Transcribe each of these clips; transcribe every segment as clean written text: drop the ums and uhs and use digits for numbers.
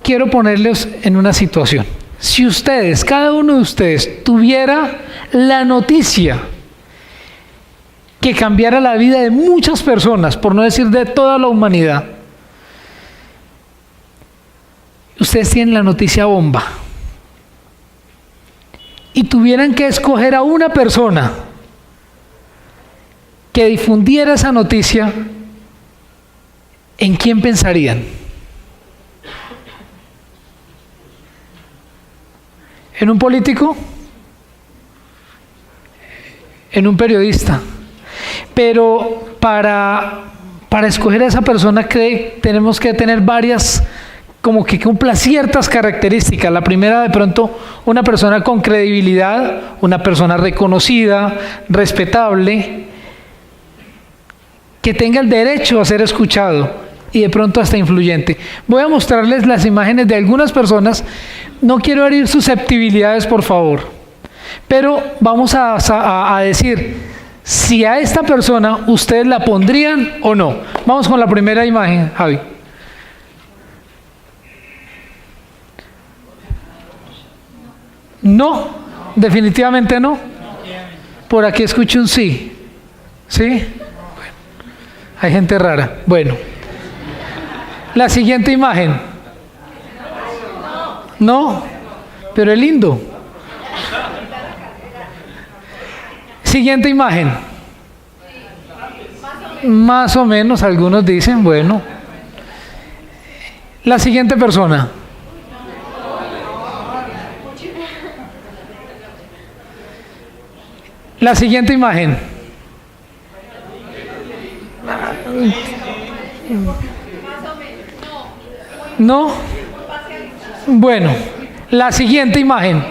quiero ponerles en una situación. Si ustedes, cada uno de ustedes, tuviera la noticia que cambiara la vida de muchas personas, por no decir de toda la humanidad, ustedes tienen la noticia bomba y tuvieran que escoger a una persona que difundiera esa noticia, ¿en quién pensarían? ¿En un político? ¿En un periodista? Pero para escoger a esa persona tenemos que tener varias, como que cumpla ciertas características. La primera, de pronto, una persona con credibilidad, una persona reconocida, respetable, que tenga el derecho a ser escuchado y de pronto hasta influyente. Voy a mostrarles las imágenes de algunas personas. No quiero herir susceptibilidades, por favor, pero vamos a decir si a esta persona ustedes la pondrían o no. Vamos con la primera imagen, Javi. No, definitivamente no. Por aquí escucho un sí. ¿Sí? Bueno, hay gente rara. Bueno. La siguiente imagen. No, pero es lindo. Siguiente imagen. Más o menos, algunos dicen, bueno. La siguiente persona. La siguiente imagen. ¿No? Bueno, la siguiente imagen.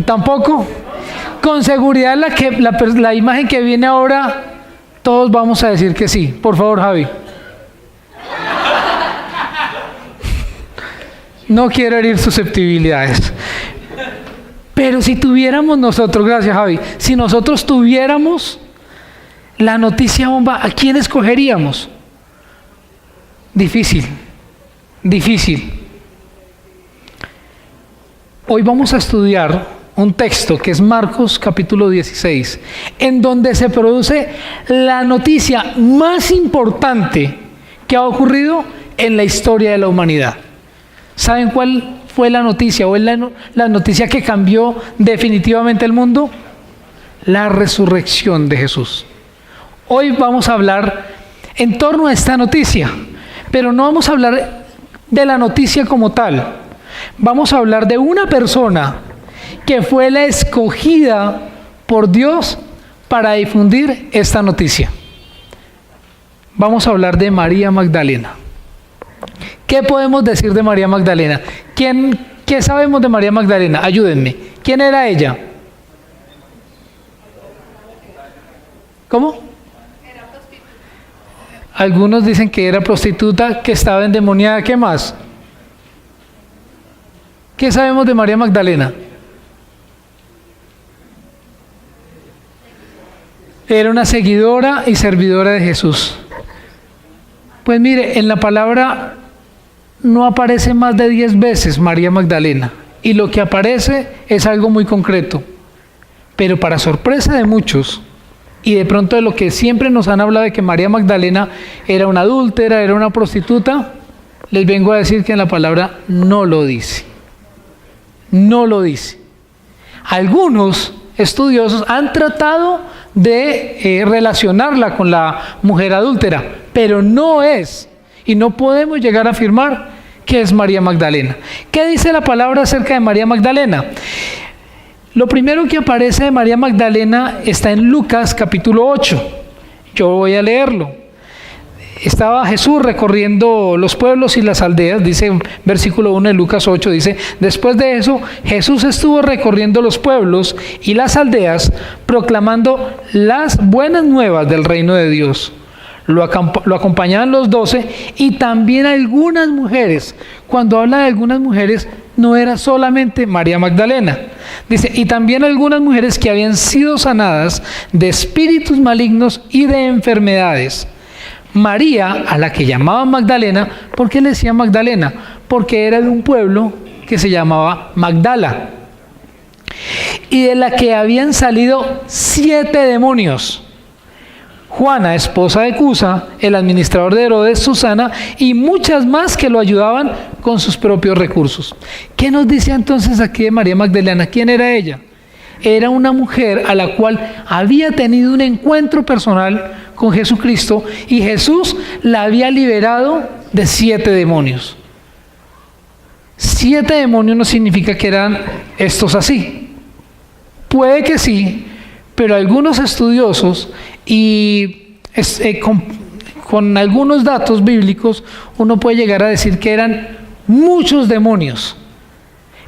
¿Tampoco? Con seguridad la imagen que viene ahora, todos vamos a decir que sí. Por favor, Javi. No quiero herir susceptibilidades. Pero si tuviéramos nosotros, gracias Javi, si nosotros tuviéramos la noticia bomba, ¿a quién escogeríamos? Difícil, difícil. Hoy vamos a estudiar un texto que es Marcos capítulo 16, en donde se produce la noticia más importante que ha ocurrido en la historia de la humanidad. ¿Saben cuál fue la noticia o es la noticia que cambió definitivamente el mundo? La resurrección de Jesús. Hoy vamos a hablar en torno a esta noticia, pero no vamos a hablar de la noticia como tal. Vamos a hablar de una persona que fue la escogida por Dios para difundir esta noticia. Vamos a hablar de María Magdalena. ¿Qué podemos decir de María Magdalena? ¿Qué sabemos de María Magdalena? Ayúdenme. ¿Quién era ella? ¿Cómo? Algunos dicen que era prostituta, que estaba endemoniada. ¿Qué más? ¿Qué sabemos de María Magdalena? Era una seguidora y servidora de Jesús. Pues mire, en la palabra no aparece más de 10 veces María Magdalena. Y lo que aparece es algo muy concreto. Pero para sorpresa de muchos, y de pronto de lo que siempre nos han hablado de que María Magdalena era una adúltera, era una prostituta, les vengo a decir que en la palabra no lo dice. No lo dice. Algunos estudiosos han tratado de relacionarla con la mujer adúltera, pero no es, y no podemos llegar a afirmar que es María Magdalena. ¿Qué dice la palabra acerca de María Magdalena? Lo primero que aparece de María Magdalena está en Lucas capítulo 8. Yo voy a leerlo. Estaba Jesús recorriendo los pueblos y las aldeas, dice versículo 1 de Lucas 8, dice: después de eso, Jesús estuvo recorriendo los pueblos y las aldeas, proclamando las buenas nuevas del reino de Dios. Lo acompañaban los 12 y también algunas mujeres. Cuando habla de algunas mujeres, no era solamente María Magdalena. Dice, y también algunas mujeres que habían sido sanadas de espíritus malignos y de enfermedades. María, a la que llamaban Magdalena. ¿Por qué le decían Magdalena? Porque era de un pueblo que se llamaba Magdala, y de la que habían salido 7 demonios. Juana, esposa de Cusa, el administrador de Herodes, Susana y muchas más que lo ayudaban con sus propios recursos. ¿Qué nos dice entonces aquí de María Magdalena? ¿Quién era ella? Era una mujer a la cual había tenido un encuentro personal con Jesucristo, y Jesús la había liberado de 7 demonios. 7 demonios no significa que eran estos así. Puede que sí, pero algunos estudiosos y con algunos datos bíblicos uno puede llegar a decir que eran muchos demonios.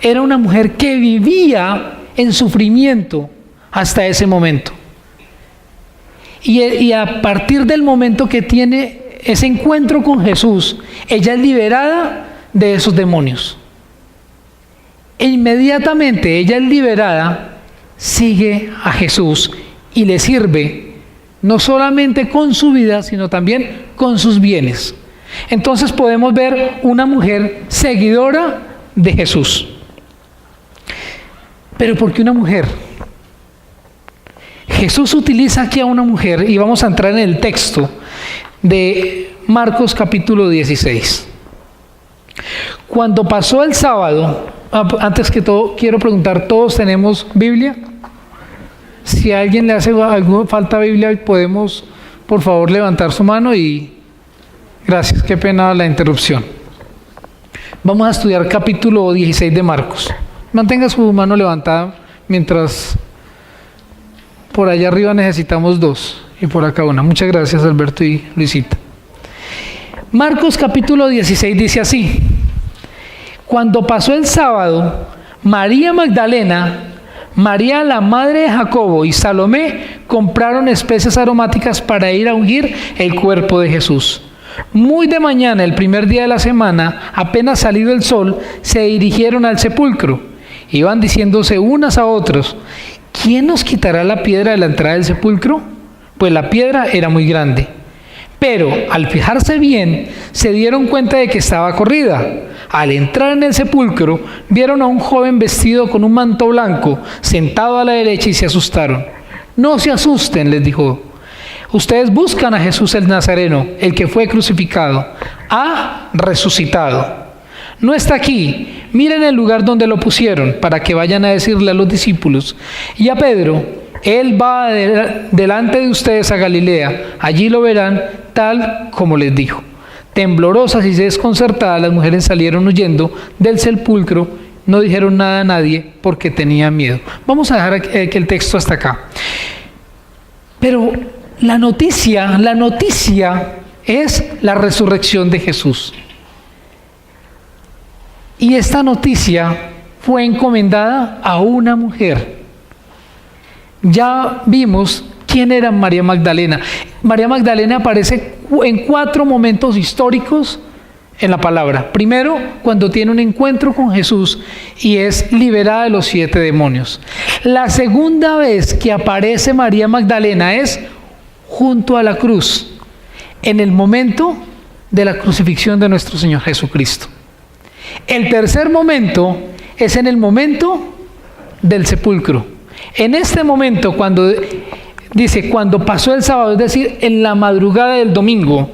Era una mujer que vivía en sufrimiento hasta ese momento. Y a partir del momento que tiene ese encuentro con Jesús, ella es liberada de esos demonios. E inmediatamente ella es liberada, sigue a Jesús y le sirve, no solamente con su vida, sino también con sus bienes. Entonces podemos ver una mujer seguidora de Jesús. Pero ¿por qué una mujer? Jesús utiliza aquí a una mujer, y vamos a entrar en el texto de Marcos capítulo 16. Cuando pasó el sábado, antes que todo quiero preguntar, ¿todos tenemos Biblia? Si a alguien le hace falta Biblia, podemos por favor levantar su mano. Y gracias, qué pena la interrupción. Vamos a estudiar capítulo 16 de Marcos. Mantenga su mano levantada mientras por allá arriba necesitamos 2 y por acá 1. Muchas gracias, Alberto y Luisita. Marcos capítulo 16 dice así: cuando pasó el sábado, María Magdalena, María la madre de Jacobo y Salomé compraron especias aromáticas para ir a ungir el cuerpo de Jesús. Muy de mañana, el primer día de la semana, apenas salido el sol, se dirigieron al sepulcro. Iban diciéndose unas a otros: ¿quién nos quitará la piedra de la entrada del sepulcro? Pues la piedra era muy grande. Pero al fijarse bien, se dieron cuenta de que estaba corrida. Al entrar en el sepulcro, vieron a un joven vestido con un manto blanco, sentado a la derecha, y se asustaron. No se asusten, les dijo. Ustedes buscan a Jesús el Nazareno, el que fue crucificado. Ha resucitado. No está aquí. Miren el lugar donde lo pusieron, para que vayan a decirle a los discípulos y a Pedro: Él va delante de ustedes a Galilea. Allí lo verán tal como les dijo. Temblorosas y desconcertadas, las mujeres salieron huyendo del sepulcro. No dijeron nada a nadie porque tenían miedo. Vamos a dejar que el texto hasta acá. Pero la noticia es la resurrección de Jesús. Y esta noticia fue encomendada a una mujer. Ya vimos quién era María Magdalena. María Magdalena aparece en 4 momentos históricos en la palabra. Primero, cuando tiene un encuentro con Jesús y es liberada de los 7 demonios. La segunda vez que aparece María Magdalena es junto a la cruz, en el momento de la crucifixión de nuestro Señor Jesucristo. El tercer momento es en el momento del sepulcro. En este momento, cuando dice, cuando pasó el sábado, es decir, en la madrugada del domingo,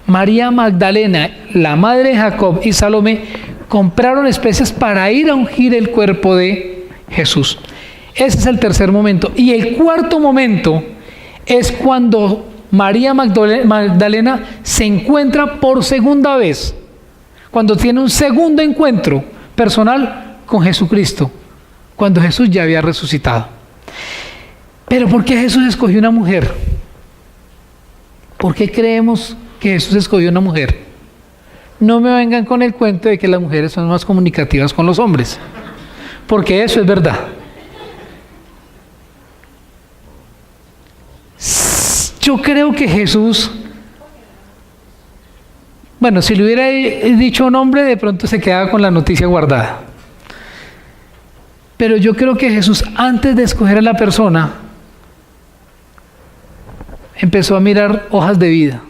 María Magdalena, la madre de Jacob y Salomé compraron especias para ir a ungir el cuerpo de Jesús. Ese es el tercer momento. Y el cuarto momento es cuando María Magdalena se encuentra por segunda vez, cuando tiene un segundo encuentro personal con Jesucristo, cuando Jesús ya había resucitado. Pero ¿por qué Jesús escogió una mujer? ¿Por qué creemos que Jesús escogió una mujer? No me vengan con el cuento de que las mujeres son más comunicativas con los hombres, porque eso es verdad. Yo creo que Jesús, bueno, si le hubiera dicho un hombre, de pronto se quedaba con la noticia guardada. Pero yo creo que Jesús, antes de escoger a la persona, empezó a mirar hojas de vida.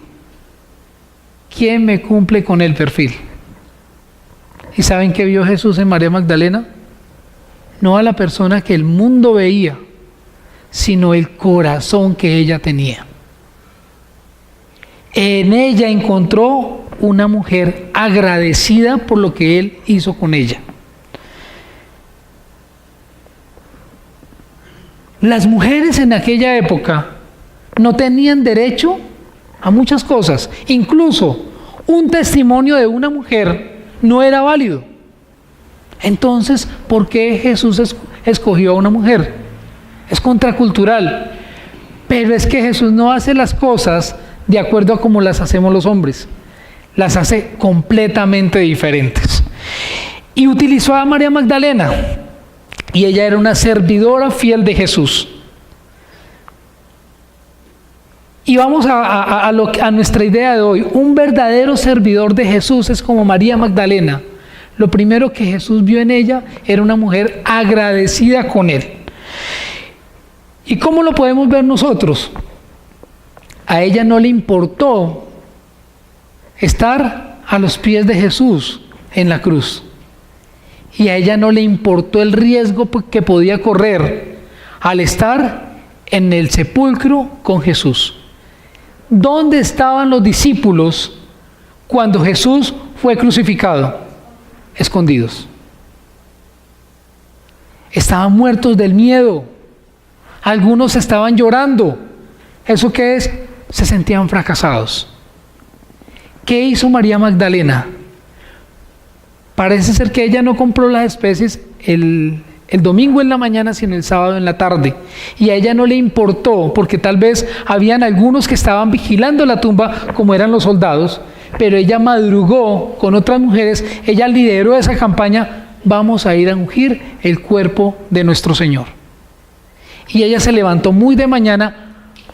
¿quién me cumple con el perfil? ¿Y saben qué vio Jesús en María Magdalena? No a la persona que el mundo veía, sino el corazón que ella tenía. En ella encontró una mujer agradecida por lo que Él hizo con ella. Las mujeres en aquella época no tenían derecho a muchas cosas. Incluso un testimonio de una mujer no era válido. Entonces, ¿por qué Jesús escogió a una mujer? Es contracultural. Pero es que Jesús no hace las cosas de acuerdo a como las hacemos los hombres. Las hace completamente diferentes. Y utilizó a María Magdalena. Y ella era una servidora fiel de Jesús. Y vamos a nuestra idea de hoy. Un verdadero servidor de Jesús es como María Magdalena. Lo primero que Jesús vio en ella era una mujer agradecida con Él. ¿Y cómo lo podemos ver nosotros? A ella no le importó estar a los pies de Jesús en la cruz. Y a ella no le importó el riesgo que podía correr al estar en el sepulcro con Jesús. ¿Dónde estaban los discípulos cuando Jesús fue crucificado? Escondidos. Estaban muertos del miedo. Algunos estaban llorando. ¿Eso qué es? Se sentían fracasados. ¿Qué hizo María Magdalena? Parece ser que ella no compró las especies el domingo en la mañana, sino el sábado en la tarde. Y a ella no le importó, porque tal vez habían algunos que estaban vigilando la tumba, como eran los soldados, pero ella madrugó con otras mujeres, ella lideró esa campaña, vamos a ir a ungir el cuerpo de nuestro Señor. Y ella se levantó muy de mañana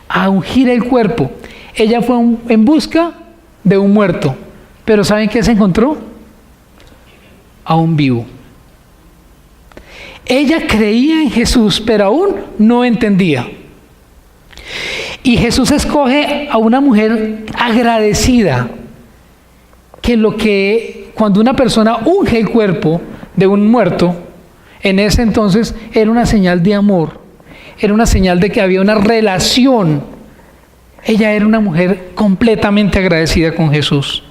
a ungir el cuerpo. Ella fue en busca de un muerto, pero ¿saben qué se encontró? A un vivo. Ella creía en Jesús, pero aún no entendía. Y Jesús escoge a una mujer agradecida, que cuando una persona unge el cuerpo de un muerto, en ese entonces era una señal de amor, era una señal de que había una relación. Ella era una mujer completamente agradecida con Jesús.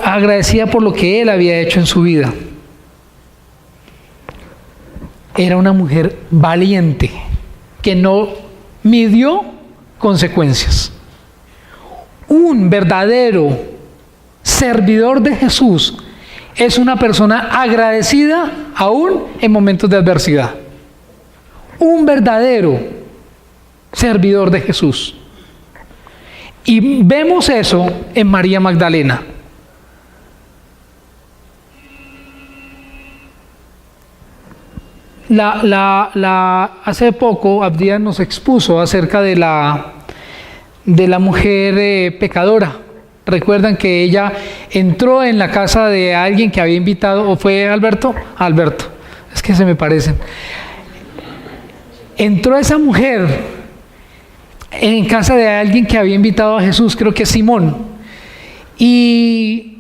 Agradecida por lo que Él había hecho en su vida. Era una mujer valiente, que no midió consecuencias. Un verdadero servidor de Jesús es una persona agradecida aún en momentos de adversidad. Un verdadero servidor de Jesús. Y vemos eso en María Magdalena. Hace poco Abdiel nos expuso acerca de la mujer pecadora. Recuerdan que ella entró en la casa de alguien que había invitado, ¿o fue Alberto? Alberto, es que se me parecen. Entró esa mujer en casa de alguien que había invitado a Jesús, creo que es Simón. Y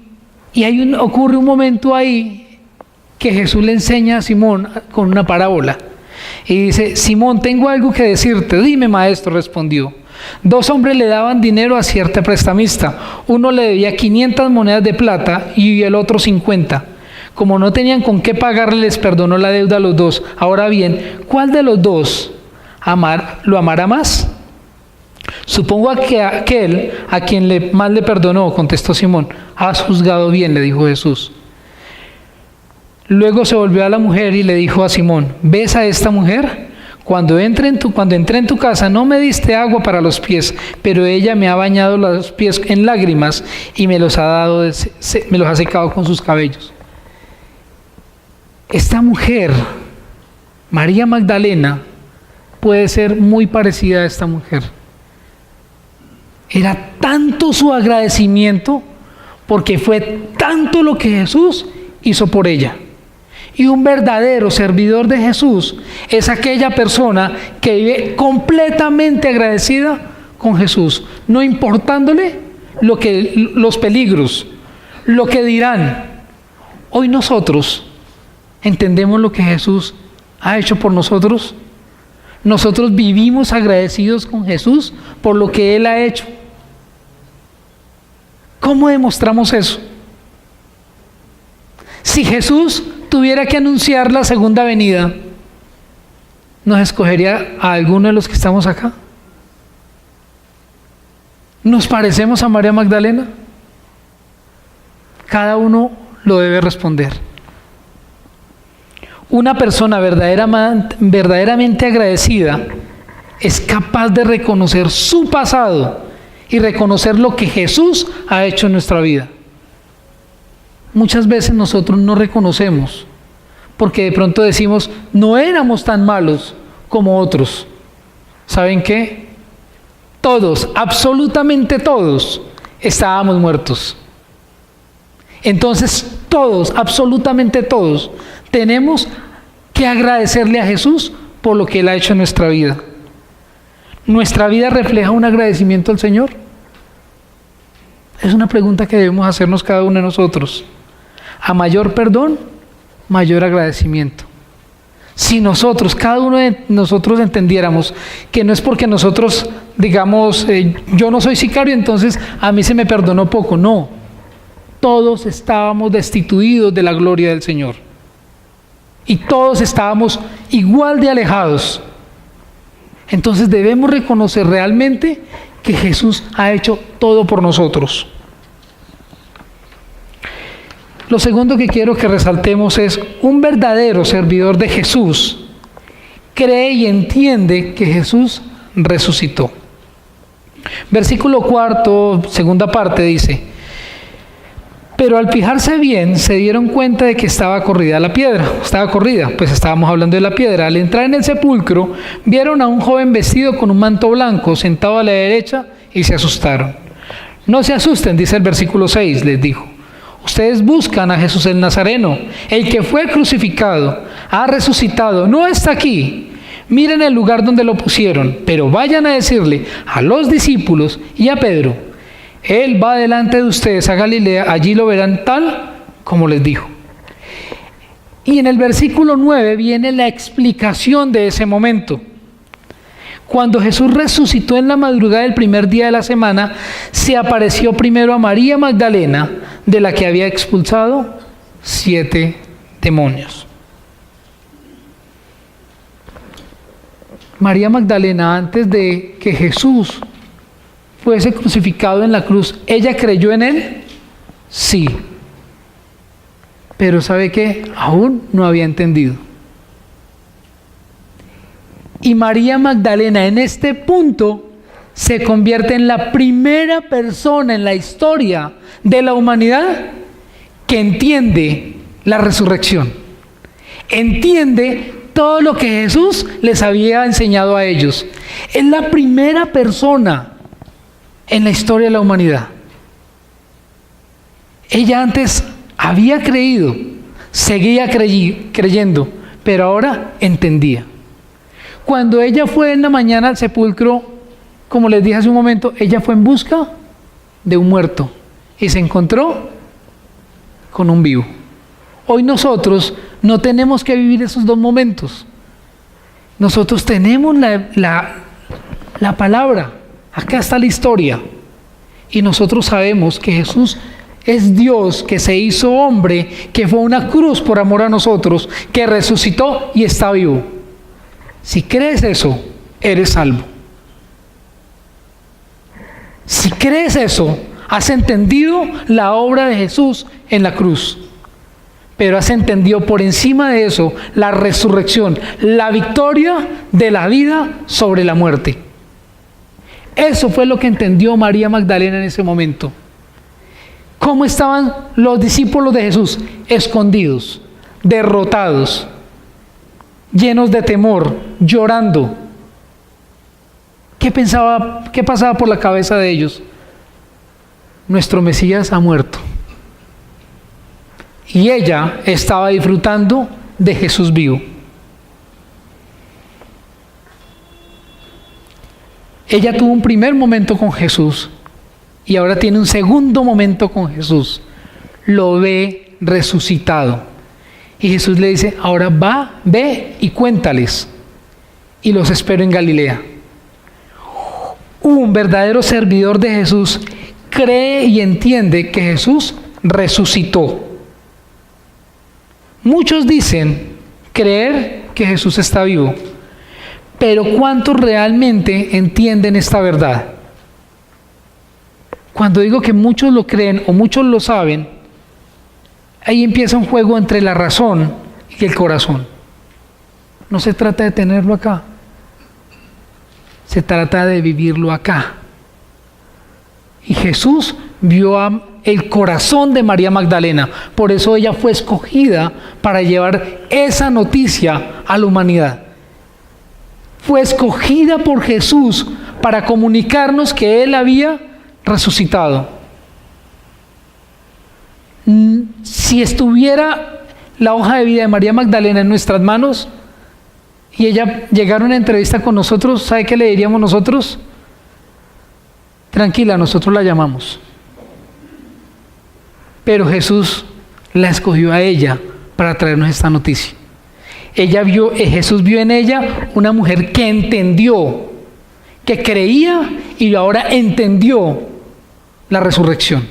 ocurre un momento ahí que Jesús le enseña a Simón con una parábola. Y dice: Simón, tengo algo que decirte. Dime, maestro, respondió. 2 hombres le daban dinero a cierto prestamista. Uno le debía 500 monedas de plata y el otro 50. Como no tenían con qué pagarle, les perdonó la deuda a los dos. Ahora bien, ¿cuál de los dos lo amará más? Supongo que aquel a quien más le perdonó, contestó Simón. Has juzgado bien, le dijo Jesús. Luego se volvió a la mujer y le dijo a Simón: ¿ves a esta mujer? Cuando entré en tu casa no me diste agua para los pies, pero ella me ha bañado los pies en lágrimas y me los ha secado con sus cabellos. Esta mujer, María Magdalena, puede ser muy parecida a esta mujer. Era tanto su agradecimiento porque fue tanto lo que Jesús hizo por ella. Y un verdadero servidor de Jesús es aquella persona que vive completamente agradecida con Jesús, no importándole los peligros, lo que dirán. Hoy nosotros entendemos lo que Jesús ha hecho por nosotros. Nosotros vivimos agradecidos con Jesús por lo que Él ha hecho. ¿Cómo demostramos eso? Si Jesús tuviera que anunciar la segunda venida, ¿nos escogería a alguno de los que estamos acá? ¿Nos parecemos a María Magdalena? Cada uno lo debe responder. Una persona verdaderamente agradecida es capaz de reconocer su pasado y reconocer lo que Jesús ha hecho en nuestra vida. Muchas veces nosotros no reconocemos porque de pronto decimos, no éramos tan malos como otros. ¿Saben qué? Todos, absolutamente todos, estábamos muertos. Entonces todos, absolutamente todos, tenemos que agradecerle a Jesús por lo que Él ha hecho en nuestra vida. ¿Nuestra vida refleja un agradecimiento al Señor? Es una pregunta que debemos hacernos cada uno de nosotros. A mayor perdón, mayor agradecimiento. Si nosotros, cada uno de nosotros entendiéramos que no es porque nosotros digamos, yo no soy sicario, entonces a mí se me perdonó poco. No, todos estábamos destituidos de la gloria del Señor. Y todos estábamos igual de alejados. Entonces debemos reconocer realmente que Jesús ha hecho todo por nosotros. Lo segundo que quiero que resaltemos es: un verdadero servidor de Jesús cree y entiende que Jesús resucitó. Versículo 4, segunda parte, dice: pero al fijarse bien, se dieron cuenta de que estaba corrida la piedra. Estaba corrida, pues estábamos hablando de la piedra. Al entrar en el sepulcro, vieron a un joven vestido con un manto blanco, sentado a la derecha, y se asustaron. No se asusten, dice el versículo 6, les dijo. Ustedes buscan a Jesús el Nazareno, el que fue crucificado, ha resucitado, no está aquí. Miren el lugar donde lo pusieron, pero vayan a decirle a los discípulos y a Pedro: Él va delante de ustedes a Galilea, allí lo verán tal como les dijo. Y en el versículo 9 viene la explicación de ese momento. Cuando Jesús resucitó en la madrugada del primer día de la semana, se apareció primero a María Magdalena, de la que había expulsado 7 demonios. María Magdalena, antes de que Jesús fuese crucificado en la cruz, ¿ella creyó en Él? Sí. Pero ¿sabe qué? Aún no había entendido. Y María Magdalena en este punto se convierte en la primera persona en la historia de la humanidad que entiende la resurrección. Entiende todo lo que Jesús les había enseñado a ellos. Es la primera persona en la historia de la humanidad. Ella antes había creído, seguía creyendo, pero ahora entendía. Cuando ella fue en la mañana al sepulcro, como les dije hace un momento, ella fue en busca de un muerto y se encontró con un vivo. Hoy nosotros no tenemos que vivir esos dos momentos. Nosotros tenemos la palabra. Acá está la historia. Y nosotros sabemos que Jesús es Dios, que se hizo hombre, que fue a una cruz por amor a nosotros, que resucitó y está vivo. Si crees eso, eres salvo. Si crees eso, has entendido la obra de Jesús en la cruz. Pero has entendido por encima de eso la resurrección, la victoria de la vida sobre la muerte. Eso fue lo que entendió María Magdalena en ese momento. ¿Cómo estaban los discípulos de Jesús? Escondidos, derrotados, llenos de temor, llorando. ¿Qué pasaba por la cabeza de ellos? Nuestro Mesías ha muerto. Y ella estaba disfrutando de Jesús vivo. Ella tuvo un primer momento con Jesús y ahora tiene un segundo momento con Jesús. Lo ve resucitado. Y Jesús le dice, ahora ve y cuéntales. Y los espero en Galilea. Un verdadero servidor de Jesús cree y entiende que Jesús resucitó. Muchos dicen creer que Jesús está vivo, pero ¿cuántos realmente entienden esta verdad? Cuando digo que muchos lo creen o muchos lo saben, ahí empieza un juego entre la razón y el corazón. No se trata de tenerlo acá, se trata de vivirlo acá. Y Jesús vio el corazón de María Magdalena, por eso ella fue escogida para llevar esa noticia a la humanidad. Fue escogida por Jesús para comunicarnos que Él había resucitado. Si estuviera la hoja de vida de María Magdalena en nuestras manos y ella llegara a una entrevista con nosotros, ¿sabe qué le diríamos nosotros? Tranquila, nosotros la llamamos. Pero Jesús la escogió a ella para traernos esta noticia. Jesús vio en ella una mujer que entendió, que creía y ahora entendió la resurrección.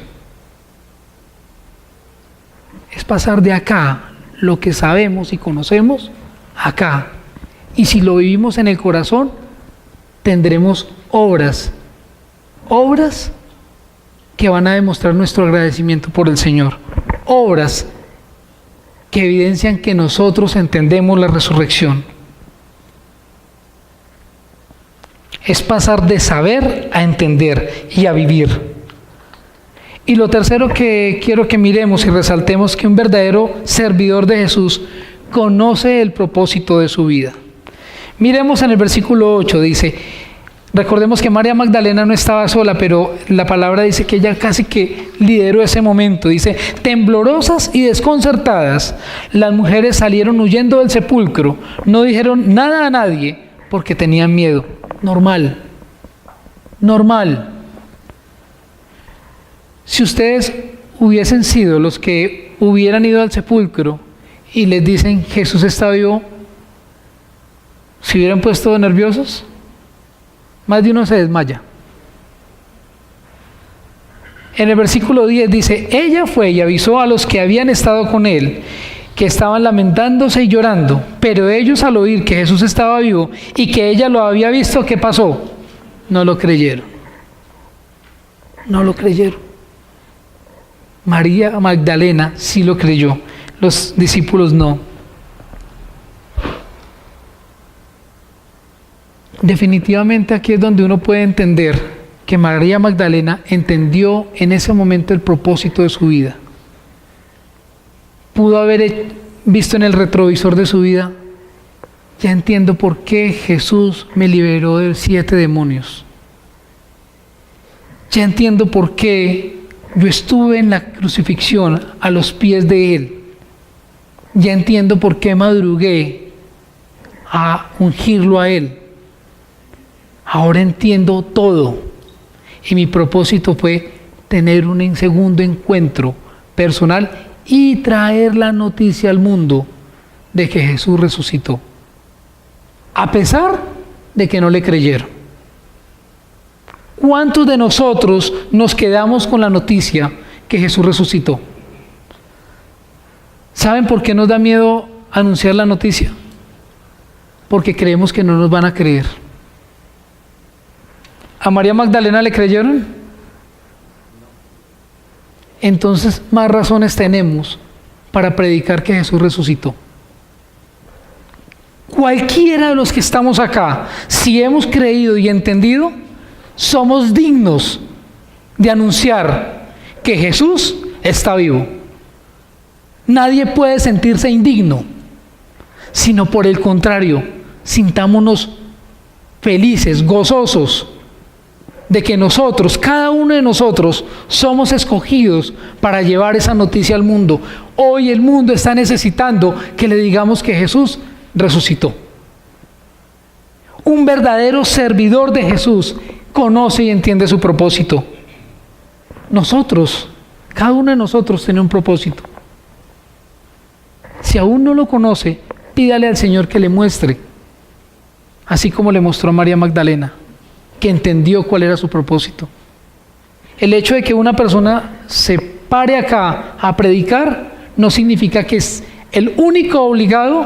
Es pasar de acá lo que sabemos y conocemos acá. Y si lo vivimos en el corazón, tendremos obras que van a demostrar nuestro agradecimiento por el Señor. Obras que evidencian que nosotros entendemos la resurrección. Es pasar de saber a entender y a vivir. Y lo tercero que quiero que miremos y resaltemos, que un verdadero servidor de Jesús conoce el propósito de su vida. Miremos en el versículo 8, dice, recordemos que María Magdalena no estaba sola, pero la palabra dice que ella casi que lideró ese momento. Dice, temblorosas y desconcertadas, las mujeres salieron huyendo del sepulcro, no dijeron nada a nadie porque tenían miedo. Normal. Si ustedes hubiesen sido los que hubieran ido al sepulcro y les dicen Jesús está vivo, ¿se hubieran puesto nerviosos? Más de uno se desmaya. En el versículo 10 dice, ella fue y avisó a los que habían estado con él, que estaban lamentándose y llorando, pero ellos al oír que Jesús estaba vivo y que ella lo había visto, ¿qué pasó? No lo creyeron. María Magdalena sí lo creyó, los discípulos no. Definitivamente aquí es donde uno puede entender que María Magdalena entendió en ese momento el propósito de su vida. Pudo haber visto en el retrovisor de su vida, ya entiendo por qué Jesús me liberó de 7 demonios. Ya entiendo por qué yo estuve en la crucifixión a los pies de Él. Ya entiendo por qué madrugué a ungirlo a Él. Ahora entiendo todo. Y mi propósito fue tener un segundo encuentro personal y traer la noticia al mundo de que Jesús resucitó. A pesar de que no le creyeron. ¿Cuántos de nosotros nos quedamos con la noticia que Jesús resucitó? ¿Saben por qué nos da miedo anunciar la noticia? Porque creemos que no nos van a creer. ¿A María Magdalena le creyeron? Entonces más razones tenemos para predicar que Jesús resucitó. Cualquiera de los que estamos acá, si hemos creído y entendido, somos dignos de anunciar que Jesús está vivo. Nadie puede sentirse indigno, sino por el contrario, sintámonos felices, gozosos, de que nosotros, cada uno de nosotros, somos escogidos para llevar esa noticia al mundo. Hoy el mundo está necesitando que le digamos que Jesús resucitó. Un verdadero servidor de Jesús conoce y entiende su propósito. nosotros, cada uno de nosotros tiene un propósito. Si aún no lo conoce, pídale al Señor que le muestre, así como le mostró a María Magdalena, que entendió cuál era su propósito. El hecho de que una persona se pare acá a predicar no significa que es el único obligado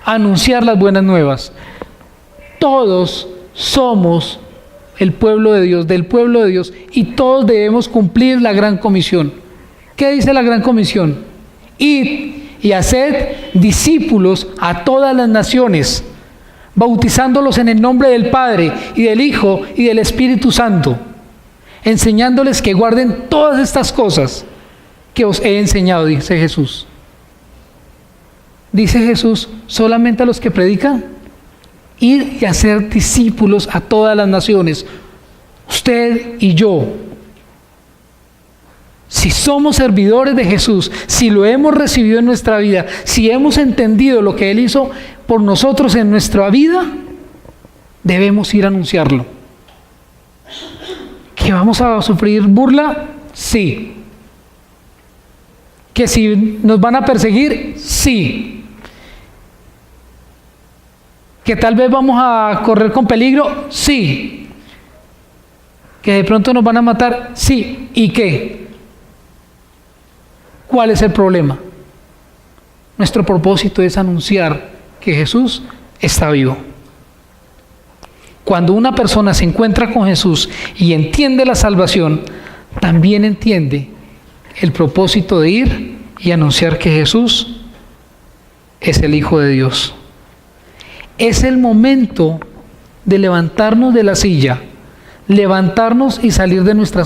a anunciar las buenas nuevas. Todos somos el pueblo de Dios, del pueblo de Dios, y todos debemos cumplir la gran comisión. ¿Qué dice la gran comisión? Id y haced discípulos a todas las naciones, bautizándolos en el nombre del Padre y del Hijo y del Espíritu Santo, enseñándoles que guarden todas estas cosas que os he enseñado, dice Jesús. Dice Jesús, solamente a los que predican, ir y hacer discípulos a todas las naciones, usted y yo. Si somos servidores de Jesús, si lo hemos recibido en nuestra vida, si hemos entendido lo que Él hizo por nosotros en nuestra vida, debemos ir a anunciarlo. ¿Que vamos a sufrir burla? Sí. ¿Que si nos van a perseguir? Sí. ¿Que tal vez vamos a correr con peligro? Sí. ¿Que de pronto nos van a matar? Sí. ¿Y qué? ¿Cuál es el problema? Nuestro propósito es anunciar que Jesús está vivo. Cuando una persona se encuentra con Jesús y entiende la salvación, también entiende el propósito de ir y anunciar que Jesús es el Hijo de Dios. Es el momento de levantarnos de la silla, levantarnos y salir de nuestra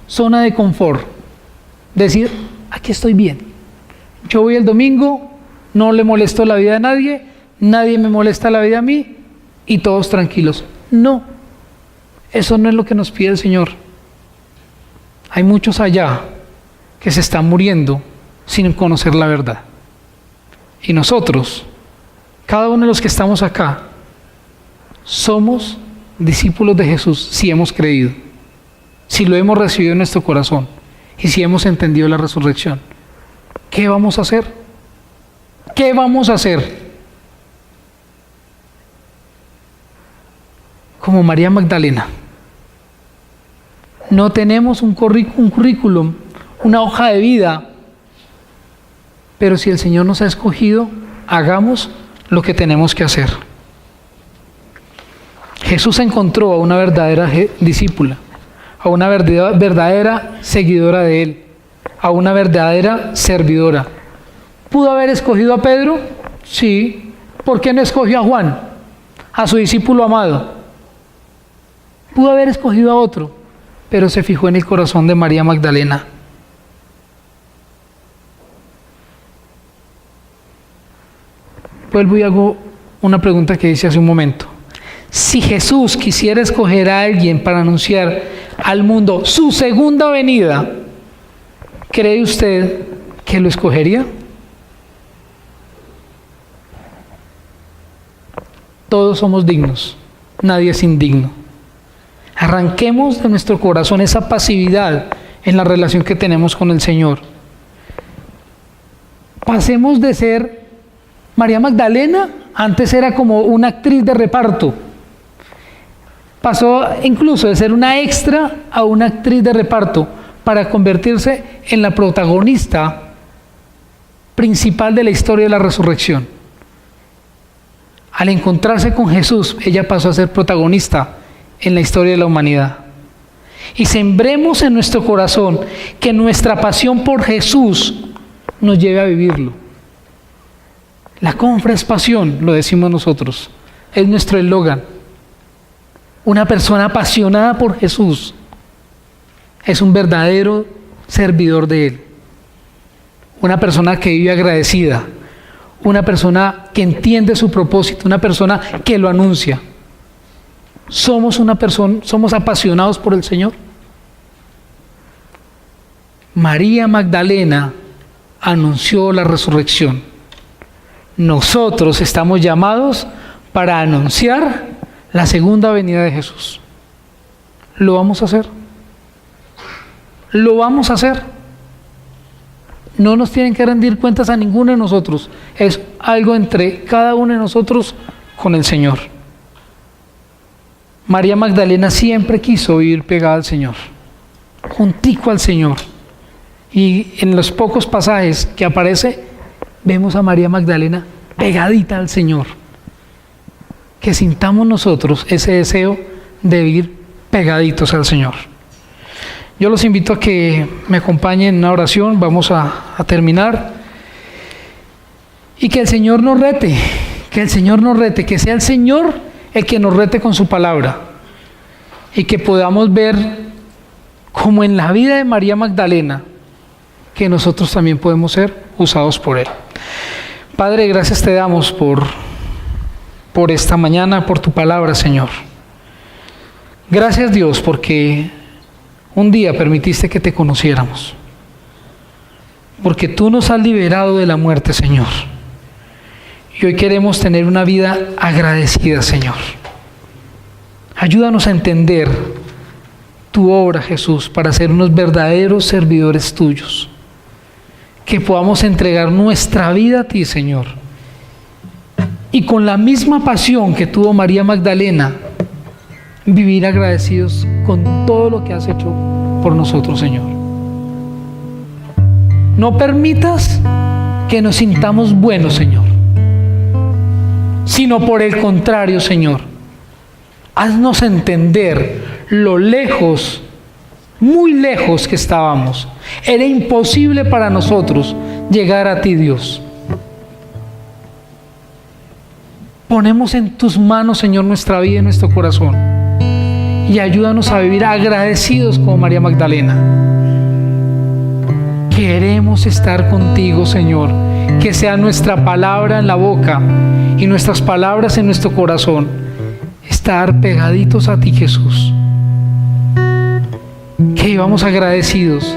zona de confort. Decir, aquí estoy bien. Yo voy el domingo, no le molesto la vida a nadie, nadie me molesta la vida a mí y todos tranquilos. No, eso no es lo que nos pide el Señor. Hay muchos allá que se están muriendo sin conocer la verdad. Y nosotros, cada uno de los que estamos acá, somos discípulos de Jesús si hemos creído, si lo hemos recibido en nuestro corazón y si hemos entendido la resurrección. ¿Qué vamos a hacer? ¿Qué vamos a hacer? Como María Magdalena. No tenemos un currículum, una hoja de vida, pero si el Señor nos ha escogido, hagamos lo que tenemos que hacer. Jesús encontró a una verdadera discípula, a una verdadera seguidora de Él, a una verdadera servidora. ¿Pudo haber escogido a Pedro? Sí. ¿Por qué no escogió a Juan, a su discípulo amado? Pudo haber escogido a otro, pero se fijó en el corazón de María Magdalena. Vuelvo y hago una pregunta que hice hace un momento. Si Jesús quisiera escoger a alguien para anunciar al mundo su segunda venida, ¿cree usted que lo escogería? Todos somos dignos, nadie es indigno. Arranquemos de nuestro corazón esa pasividad en la relación que tenemos con el Señor. Pasemos de ser María Magdalena, antes era como una actriz de reparto. Pasó incluso de ser una extra a una actriz de reparto para convertirse en la protagonista principal de la historia de la resurrección. Al encontrarse con Jesús, ella pasó a ser protagonista en la historia de la humanidad. Y sembremos en nuestro corazón que nuestra pasión por Jesús nos lleve a vivirlo. La confra es pasión, lo decimos nosotros, es nuestro eslogan. Una persona apasionada por Jesús es un verdadero servidor de Él. Una persona que vive agradecida, una persona que entiende su propósito, una persona que lo anuncia. Somos apasionados por el Señor. María Magdalena anunció la resurrección. Nosotros estamos llamados para anunciar la segunda venida de Jesús. ¿Lo vamos a hacer? lo vamos a hacer. No nos tienen que rendir cuentas a ninguno de nosotros. Es algo entre cada uno de nosotros con el Señor. María Magdalena siempre quiso vivir pegada al Señor, juntico al Señor. Y en los pocos pasajes que aparece, vemos a María Magdalena pegadita al Señor. Que sintamos nosotros ese deseo de vivir pegaditos al Señor. Yo los invito a que me acompañen en una oración. Vamos a terminar. Y que el Señor nos rete, que sea el Señor el que nos rete con su palabra. Y que podamos ver, como en la vida de María Magdalena, que nosotros también podemos ser usados por Él. Padre, gracias te damos por esta mañana, por tu palabra, Señor. Gracias, Dios, porque un día permitiste que te conociéramos. Porque tú nos has liberado de la muerte, Señor. Y hoy queremos tener una vida agradecida, Señor. Ayúdanos a entender tu obra, Jesús, para ser unos verdaderos servidores tuyos. Que podamos entregar nuestra vida a ti, Señor. Y con la misma pasión que tuvo María Magdalena, vivir agradecidos con todo lo que has hecho por nosotros, Señor. No permitas que nos sintamos buenos, Señor, sino por el contrario, Señor, haznos entender lo lejos, muy lejos que estábamos. Era imposible para nosotros llegar a ti, Dios. Ponemos en tus manos, Señor, nuestra vida y nuestro corazón. Y ayúdanos a vivir agradecidos como María Magdalena. Queremos estar contigo, Señor. Que sea nuestra palabra en la boca y nuestras palabras en nuestro corazón. Estar pegaditos a ti, Jesús. Que vivamos agradecidos.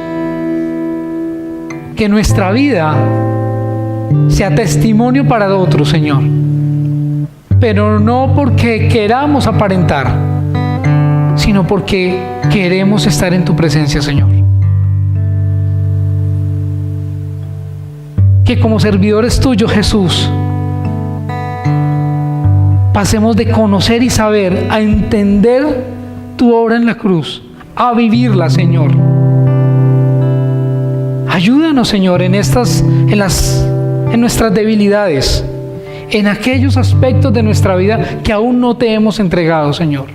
Que nuestra vida sea testimonio para otros, Señor. Pero no porque queramos aparentar, sino porque queremos estar en tu presencia, Señor. Que como servidores tuyos, Jesús, pasemos de conocer y saber a entender tu obra en la cruz, a vivirla, Señor. Ayúdanos, Señor, en nuestras debilidades, en aquellos aspectos de nuestra vida que aún no te hemos entregado, Señor.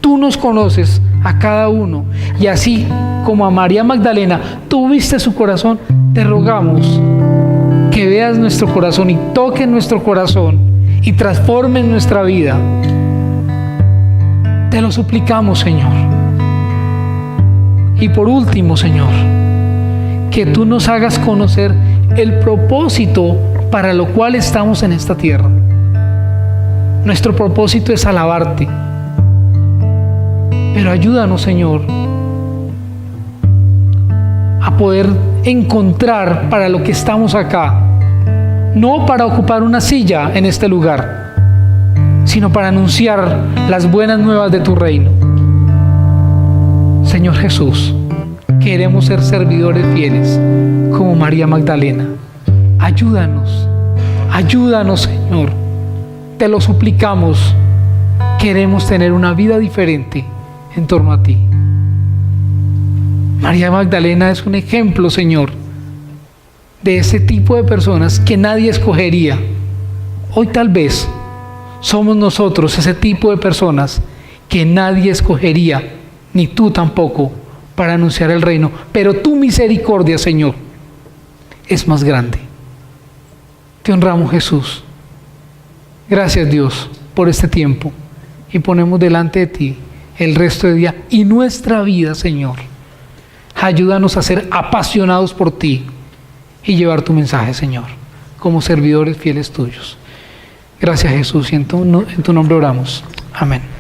Tú nos conoces a cada uno, y así como a María Magdalena tú viste su corazón, te rogamos que veas nuestro corazón y toques nuestro corazón y transformes nuestra vida. Te lo suplicamos, Señor. Y por último, Señor, que tú nos hagas conocer el propósito para lo cual estamos en esta tierra. Nuestro propósito es alabarte. Pero ayúdanos, Señor, a poder encontrar para lo que estamos acá, no para ocupar una silla en este lugar, sino para anunciar las buenas nuevas de tu reino. Señor Jesús, queremos ser servidores fieles como María Magdalena. Ayúdanos, Señor. Te lo suplicamos. Queremos tener una vida diferente en torno a ti. María Magdalena es un ejemplo, Señor, de ese tipo de personas que nadie escogería. Hoy tal vez somos nosotros ese tipo de personas que nadie escogería, ni tú tampoco, para anunciar el reino. Pero tu misericordia, Señor, es más grande. Te honramos, Jesús. Gracias, Dios, por este tiempo. Y ponemos delante de ti el resto del día y nuestra vida, Señor. Ayúdanos a ser apasionados por ti y llevar tu mensaje, Señor, como servidores fieles tuyos. Gracias, Jesús, y en tu nombre oramos. Amén.